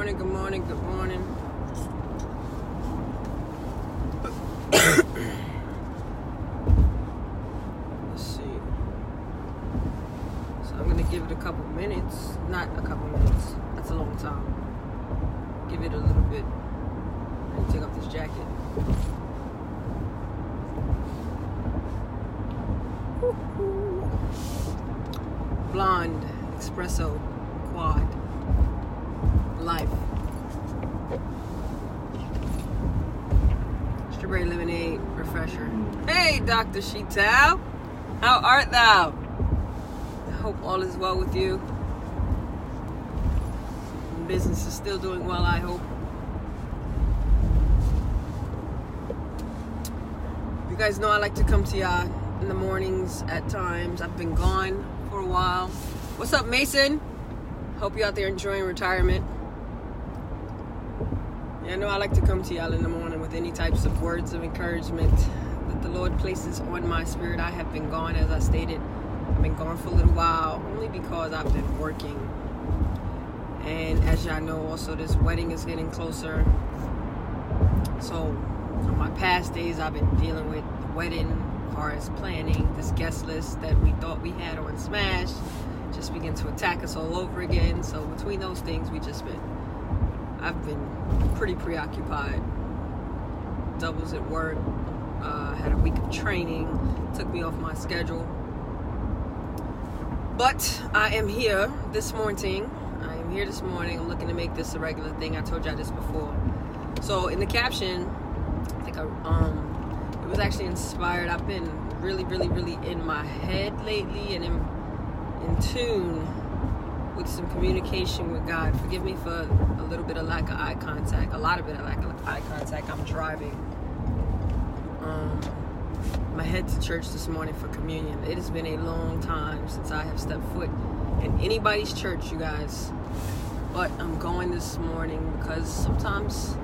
morning, good morning, good morning. Let's see. So I'm going to give it a couple minutes. Not a couple minutes. That's a long time. Give it a little bit. Let me take off this jacket. Woo-hoo. Blonde, espresso, quad, life. Strawberry lemonade, refresher. Hey, Dr. Sheetal, how art thou? I hope all is well with you. Business is still doing well, I hope. You guys know I like to come to y'all in the mornings at times. I've been gone for a while. What's up, Mason? Hope you're out there enjoying retirement. Yeah, I know I like to come to y'all in the morning with any types of words of encouragement that the Lord places on my spirit. I have been gone, as I stated. I've been gone for a little while, only because I've been working. And as y'all know, also this wedding is getting closer. So on my past days, I've been dealing with the wedding, as far as planning, this guest list that we thought we had on Smash just begin to attack us all over again. So between those things, I've been pretty preoccupied. Doubles at work, had a week of training, took me off my schedule. But I am here this morning. I'm looking to make this a regular thing. I told y'all this before. So in the caption, I think it was actually inspired. I've been really, really, really in my head lately and in tune with some communication with God. Forgive me for a little bit of lack of eye contact. A lot of lack of eye contact. I'm driving. I head to church this morning for communion. It has been a long time since I have stepped foot in anybody's church, you guys. But I'm going this morning because sometimes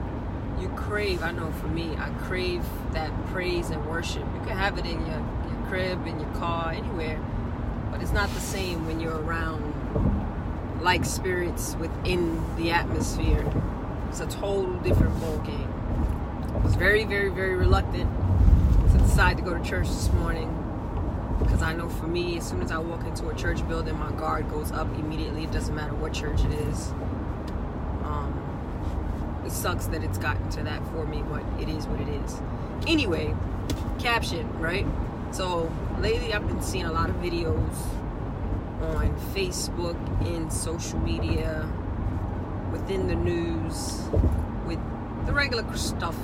you crave, I know for me, I crave that praise and worship. You can have it in your crib, in your car, anywhere. But it's not the same when you're around like spirits within the atmosphere. It's a total different ballgame. I was very, very, very reluctant to decide to go to church this morning because I know for me, as soon as I walk into a church building, my guard goes up immediately. It doesn't matter what church it is. It sucks that it's gotten to that for me, but it is what it is. Anyway, caption, right? So lately I've been seeing a lot of videos on Facebook, in social media, within the news, with the regular stuff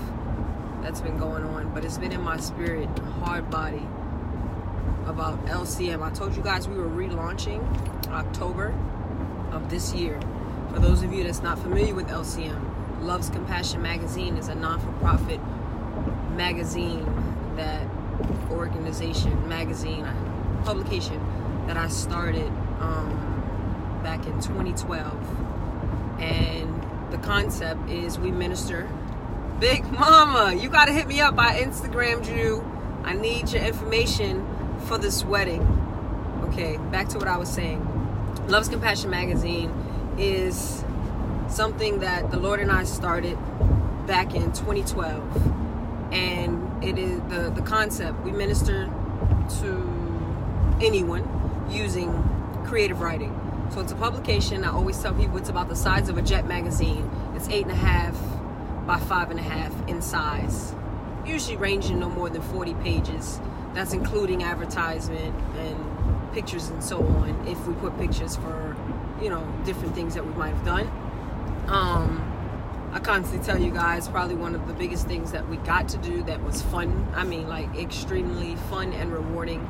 that's been going on, but it's been in my spirit, hard body, about LCM. I told you guys we were relaunching October of this year. For those of you that's not familiar with LCM, Love's Compassion Magazine is a non-for-profit magazine, publication that I started back in 2012. And the concept is we minister. Big Mama, you got to hit me up. I Instagrammed you. I need your information for this wedding. Okay, back to what I was saying. Love's Compassion Magazine is something that the Lord and I started back in 2012. And it is the concept. We minister to anyone using creative writing. So it's a publication. I always tell people it's about the size of a Jet magazine. It's 8.5 by 5.5 in size, usually ranging no more than 40 pages. That's including advertisement and pictures and so on, if we put pictures for, different things that we might have done. I constantly tell you guys, probably one of the biggest things that we got to do that was fun, extremely fun and rewarding,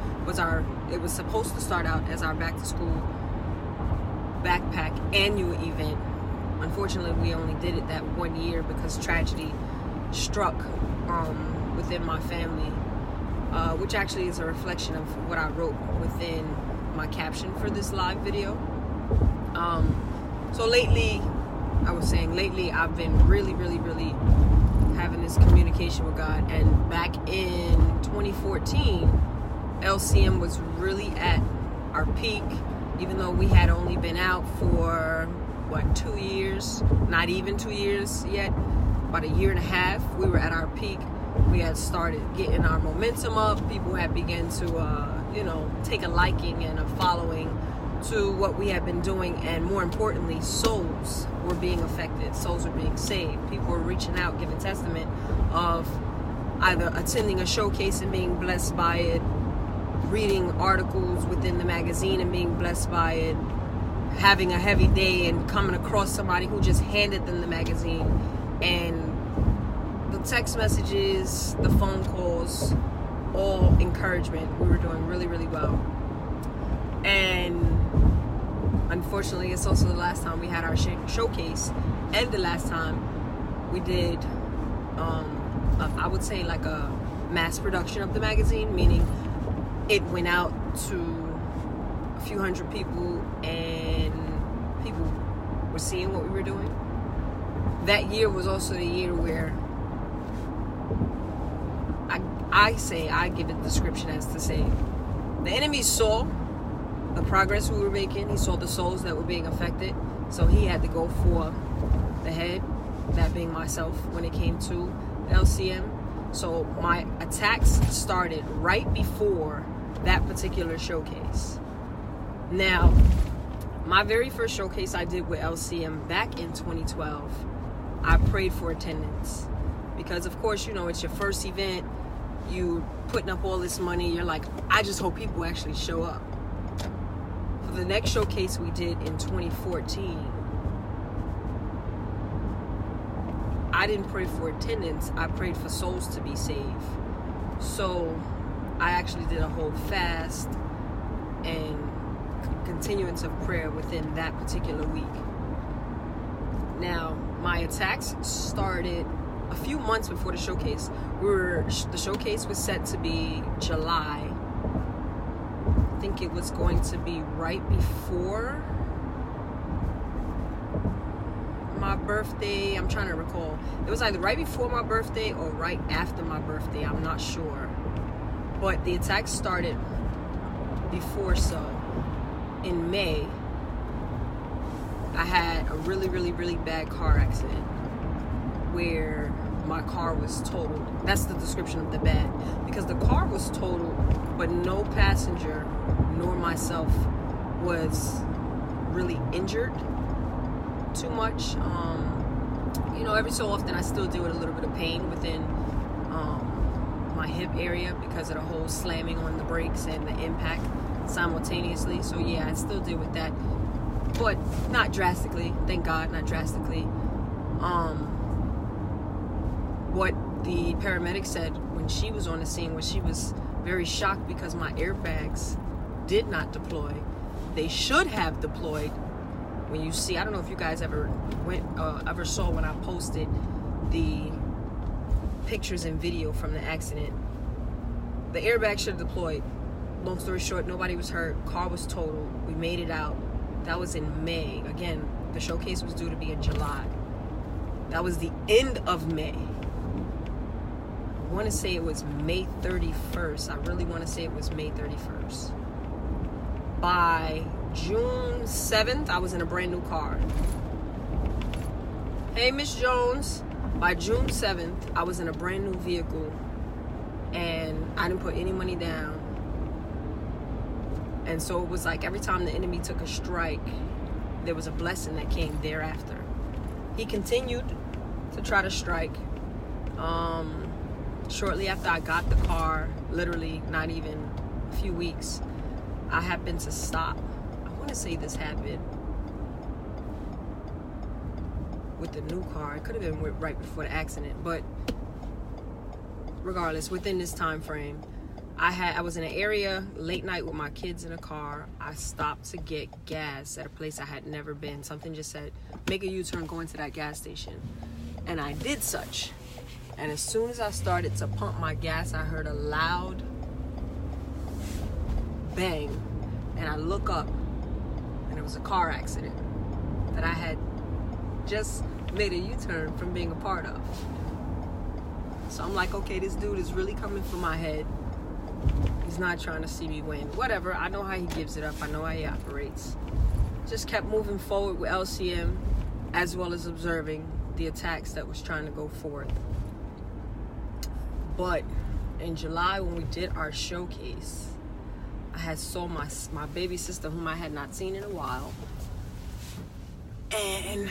it was supposed to start out as our back to school backpack annual event. Unfortunately, we only did it that 1 year because tragedy struck within my family, which actually is a reflection of what I wrote within my caption for this live video. So lately, I've been really, really, really having this communication with God. And back in 2014, LCM was really at our peak, even though we had only been out for 2 years, not even 2 years yet, about a year and a half, we were at our peak. We had started getting our momentum up. People had begun to, take a liking and a following to what we had been doing. And more importantly, souls were being affected. Souls were being saved. People were reaching out, giving testament of either attending a showcase and being blessed by it, reading articles within the magazine and being blessed by it, having a heavy day and coming across somebody who just handed them the magazine, and the text messages, the phone calls, all encouragement. We were doing really, really well. And unfortunately, it's also the last time we had our showcase, and the last time we did, I would say, like a mass production of the magazine, meaning it went out to a few hundred people and people were seeing what we were doing. That year was also the year where I give it the description as to say, the enemy saw the progress we were making. He saw the souls that were being affected. So he had to go for the head, that being myself, when it came to LCM. So my attacks started right before that particular showcase. Now, my very first showcase I did with LCM back in 2012, I prayed for attendance. Because of course, it's your first event, you putting up all this money, you're like, I just hope people actually show up. For the next showcase we did in 2014, I didn't pray for attendance, I prayed for souls to be saved. So I actually did a whole fast and continuance of prayer within that particular week. Now, my attacks started a few months before the showcase. The showcase was set to be July. I think it was going to be right before my birthday. I'm trying to recall. It was either right before my birthday or right after my birthday. I'm not sure. But the attack started before so. In May, I had a really, really, really bad car accident where my car was totaled. That's the description of the bad. Because the car was totaled, but no passenger nor myself was really injured too much. Every so often I still deal with a little bit of pain within my hip area because of the whole slamming on the brakes and the impact simultaneously. So yeah, I still deal with that, but not drastically. Thank God, not drastically. What the paramedic said when she was on the scene was she was very shocked because my airbags did not deploy. They should have deployed. When you see, I don't know if you guys ever saw when I posted the pictures and video from the accident. The airbag should have deployed. Long story short, nobody was hurt. Car was totaled. We made it out. That was in May. Again, the showcase was due to be in July. That was the end of May. I want to say it was May 31st. I really want to say it was May 31st. By June 7th, I was in a brand new car. Hey, Miss Jones. By June 7th, I was in a brand new vehicle and I didn't put any money down. And so it was like every time the enemy took a strike, there was a blessing that came thereafter. He continued to try to strike. Shortly after I got the car, literally not even a few weeks, I happened to stop. I want to say this happened with the new car. It could have been right before the accident, but regardless, within this time frame, I was in an area late night with my kids in a car. I stopped to get gas at a place I had never been. Something just said, make a U-turn, go into that gas station. And I did such. And as soon as I started to pump my gas, I heard a loud bang. And I look up, and it was a car accident that I had just made a U-turn from being a part of. So I'm like, okay, this dude is really coming for my head. He's not trying to see me win. Whatever, I know how he gives it up. I know how he operates. just kept moving forward with LCM, as well as observing the attacks that was trying to go forth. But in July, when we did our showcase, I had saw my baby sister, whom I had not seen in a while, and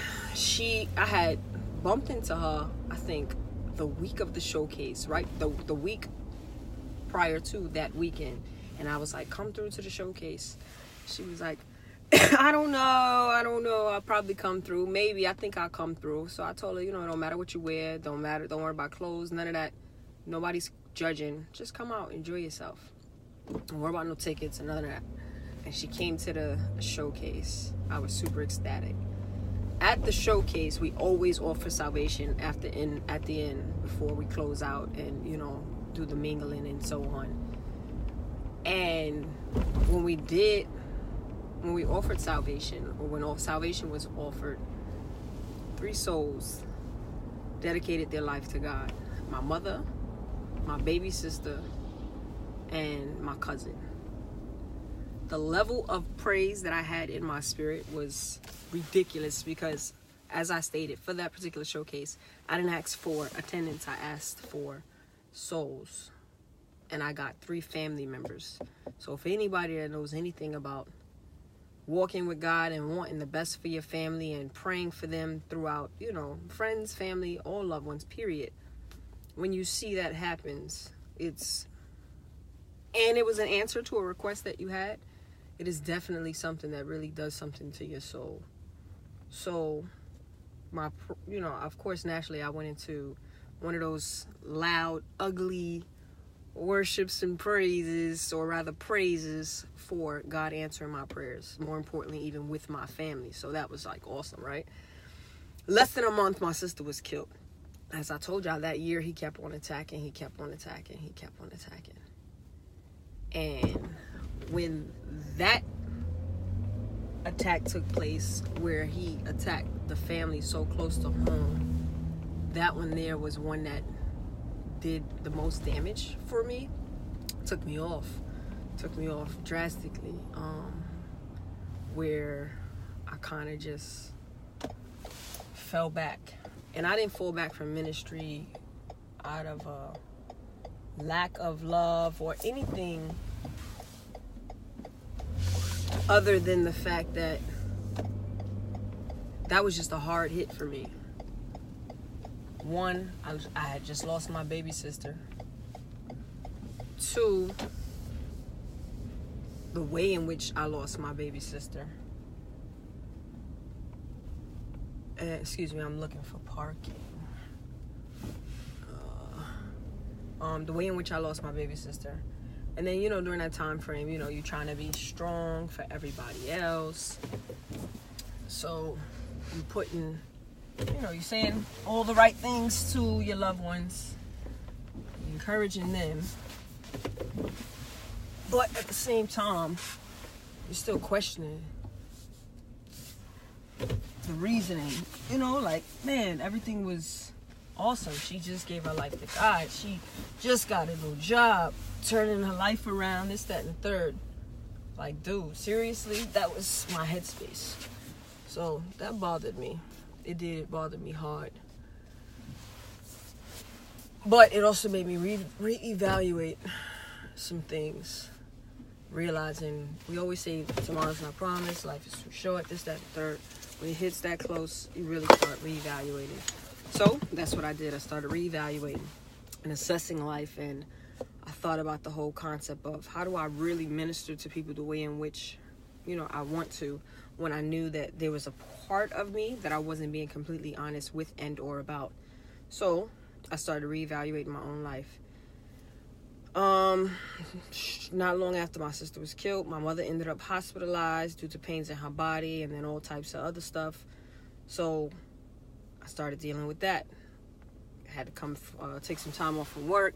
I had bumped into her, I think, the week of the showcase, right? The week prior to that weekend. And I was like, come through to the showcase. She was like, I don't know. I'll probably come through. Maybe. I think I'll come through. So I told her, it don't matter what you wear. Don't worry about clothes. None of that. Nobody's judging. Just come out. Enjoy yourself. Don't worry about no tickets and none of that. And she came to the showcase. I was super ecstatic. At the showcase, we always offer salvation at the end before we close out and, do the mingling and so on. And when we offered salvation, or when salvation was offered, 3 souls dedicated their life to God. My mother, my baby sister, and my cousin. The level of praise that I had in my spirit was ridiculous because, as I stated, for that particular showcase, I didn't ask for attendance. I asked for souls. And I got 3 family members. So if anybody that knows anything about walking with God and wanting the best for your family and praying for them throughout, friends, family, all loved ones, period. When you see that happens, it was an answer to a request that you had. It is definitely something that really does something to your soul. So, of course, naturally, I went into one of those loud, ugly worships and praises, or rather praises for God answering my prayers. More importantly, even with my family. So that was like awesome, right? Less than a month, my sister was killed. As I told y'all, that year he kept on attacking. And when that attack took place, where he attacked the family so close to home, that one there was one that did the most damage for me. Took me off drastically, where I kind of just fell back. And I didn't fall back from ministry out of a lack of love or anything other than the fact that was just a hard hit for me. One, I had just lost my baby sister. 2, the way in which I lost my baby sister. Excuse me, I'm looking for parking. The way in which I lost my baby sister. And then, during that time frame, you're trying to be strong for everybody else. So you're putting, you're saying all the right things to your loved ones, encouraging them. But at the same time, you're still questioning the reasoning. Man, everything was awesome. She just gave her life to God. She just got a new job, turning her life around, this, that, and the third. Like, dude, seriously? That was my headspace. So that bothered me. It did bother me hard. But it also made me reevaluate some things. Realizing, we always say tomorrow's not promised, life is too short, this, that, and the third. When it hits that close, you really start reevaluating. So that's what I did. I started reevaluating and assessing life, and I thought about the whole concept of how do I really minister to people the way in which, I want to, when I knew that there was a part of me that I wasn't being completely honest with and or about. So I started reevaluating my own life. Not long after my sister was killed, my mother ended up hospitalized due to pains in her body and then all types of other stuff. So I started dealing with that. I had to come take some time off from work,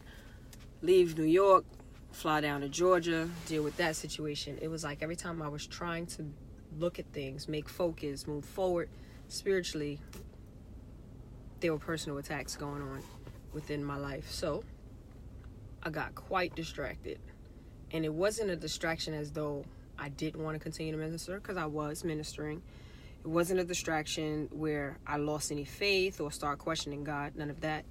leave New York, fly down to Georgia, deal with that situation. It was like every time I was trying to look at things, make focus, move forward spiritually, there were personal attacks going on within my life. So I got quite distracted. And it wasn't a distraction as though I didn't want to continue to minister because I was ministering. It wasn't a distraction where I lost any faith or start questioning God, none of that.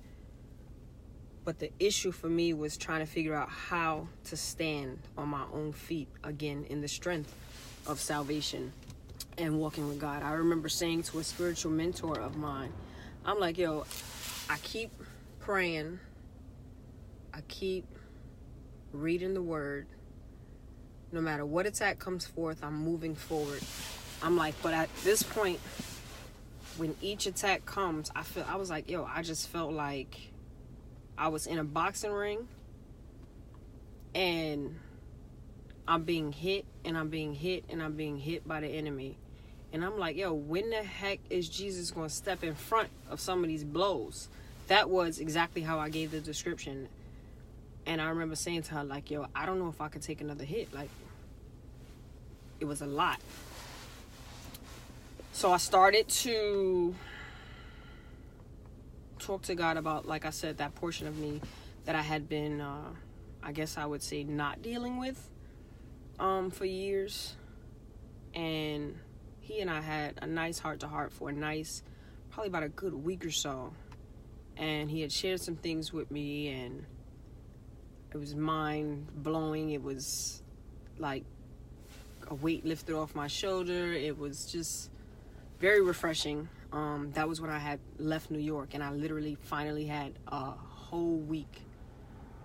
But the issue for me was trying to figure out how to stand on my own feet again in the strength of salvation and walking with God. I remember saying to a spiritual mentor of mine, I'm like, yo, I keep praying, I keep reading the word. No matter what attack comes forth, I'm moving forward. I'm like, but at this point, when each attack comes, I was like, yo, I just felt like I was in a boxing ring and I'm being hit and I'm being hit and I'm being hit by the enemy. And I'm like, yo, when the heck is Jesus going to step in front of some of these blows? That was exactly how I gave the description. And I remember saying to her, like, yo, I don't know if I could take another hit. Like, it was a lot. So I started to talk to God about, like I said, that portion of me that I had been, I guess I would say, not dealing with for years. And he and I had a nice heart-to-heart for probably about a good week or so. And he had shared some things with me, and it was mind-blowing. It was like a weight lifted off my shoulder. It was just very refreshing. That was when I had left New York, and I literally finally had a whole week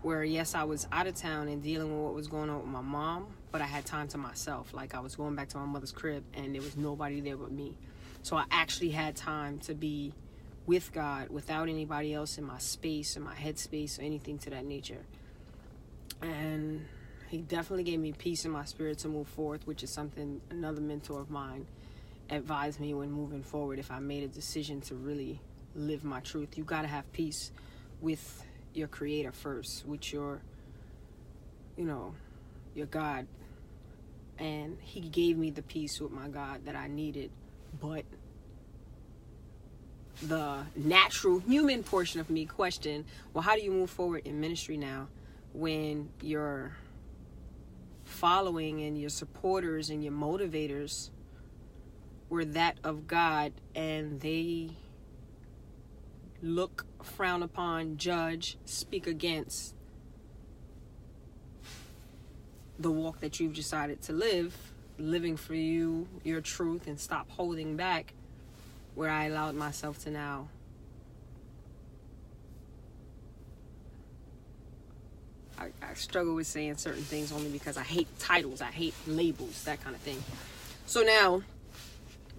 where, yes, I was out of town and dealing with what was going on with my mom, but I had time to myself. Like, I was going back to my mother's crib, and there was nobody there but me. So I actually had time to be with God without anybody else in my space, in my headspace, or anything to that nature. And he definitely gave me peace in my spirit to move forth, which is something another mentor of mine advised me when moving forward. If I made a decision to really live my truth, you got to have peace with your creator first, with your God. And he gave me the peace with my God that I needed. But the natural human portion of me questioned, well, how do you move forward in ministry now when your following and your supporters and your motivators were that of God, and they look, frown upon, judge, speak against the walk that you've decided to live, living for you, your truth, and stop holding back, where I allowed myself to now I struggle with saying certain things only because I hate titles, I hate labels, that kind of thing. So now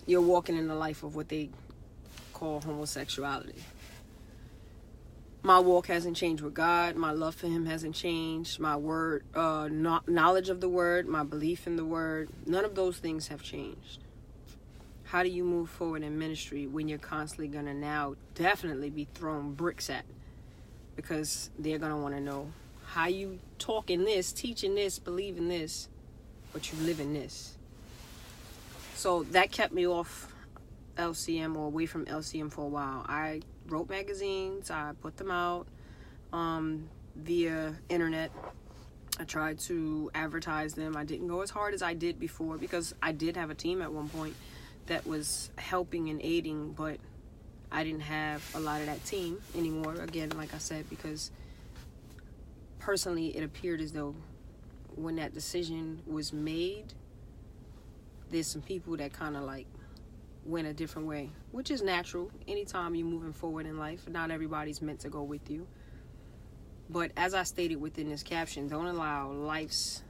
you're walking in the life of what they call homosexuality. My walk hasn't changed with God. My love for him hasn't changed. My word, knowledge of the word, my belief in the word, none of those things have changed. How do you move forward in ministry when you're constantly going to now definitely be thrown bricks at? Because they're going to want to know how you talk in this, teaching this, believing this, but you live in this. So that kept me off LCM or away from LCM for a while. I wrote magazines. I put them out via internet. I tried to advertise them. I didn't go as hard as I did before because I did have a team at one point that was helping and aiding, but I didn't have a lot of that team anymore. Again, like I said, because personally it appeared as though when that decision was made, there's some people that kind of like went a different way, which is natural. Anytime you're moving forward in life, not everybody's meant to go with you. But as I stated within this caption, don't allow life's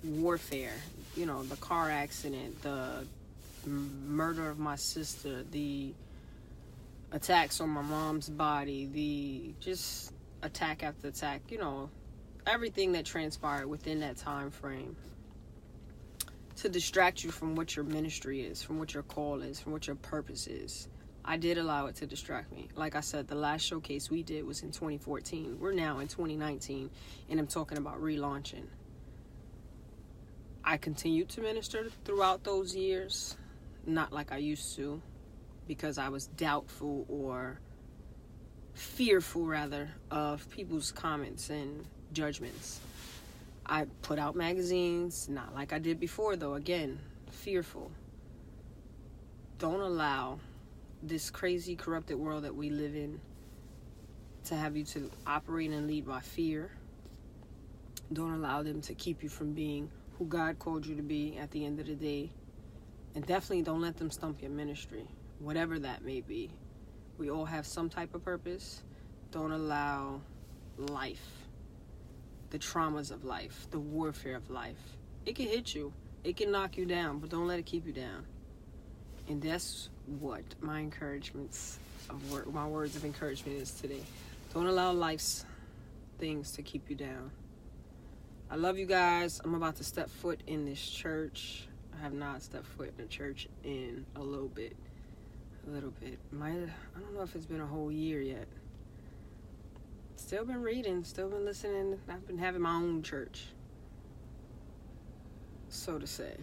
warfare, the car accident, the murder of my sister, the attacks on my mom's body, the just attack after attack, everything that transpired within that time frame, to distract you from what your ministry is, from what your call is, from what your purpose is. I did allow it to distract me. Like I said, the last showcase we did was in 2014. We're now in 2019, and I'm talking about relaunching. I continued to minister throughout those years, not like I used to, because I was doubtful or fearful, rather, of people's comments and judgments. I put out magazines, not like I did before though. Again, fearful. Don't allow this crazy, corrupted world that we live in to have you to operate and lead by fear. Don't allow them to keep you from being who God called you to be at the end of the day. And definitely don't let them stump your ministry, whatever that may be. We all have some type of purpose. Don't allow life, the traumas of life, the warfare of life. It can hit you. It can knock you down, but don't let it keep you down. And that's what my my words of encouragement is today. Don't allow life's things to keep you down. I love you guys. I'm about to step foot in this church. I have not stepped foot in a church in a little bit. I don't know if it's been a whole year yet. Still been reading, still been listening. I've been having my own church, so to say.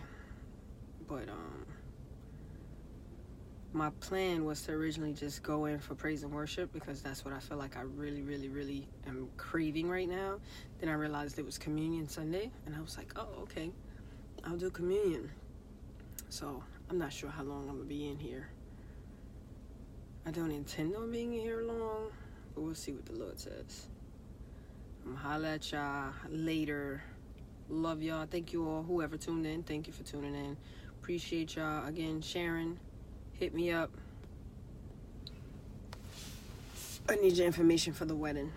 But my plan was to originally just go in for praise and worship because that's what I feel like I really, really, really am craving right now. Then I realized it was Communion Sunday, and I was like, oh, okay, I'll do communion. So I'm not sure how long I'm going to be in here. I don't intend on being here long, but we'll see what the Lord says. I'm going to holler at y'all later. Love y'all. Thank you all. Whoever tuned in, thank you for tuning in. Appreciate y'all. Again, Sharon, hit me up. I need your information for the wedding.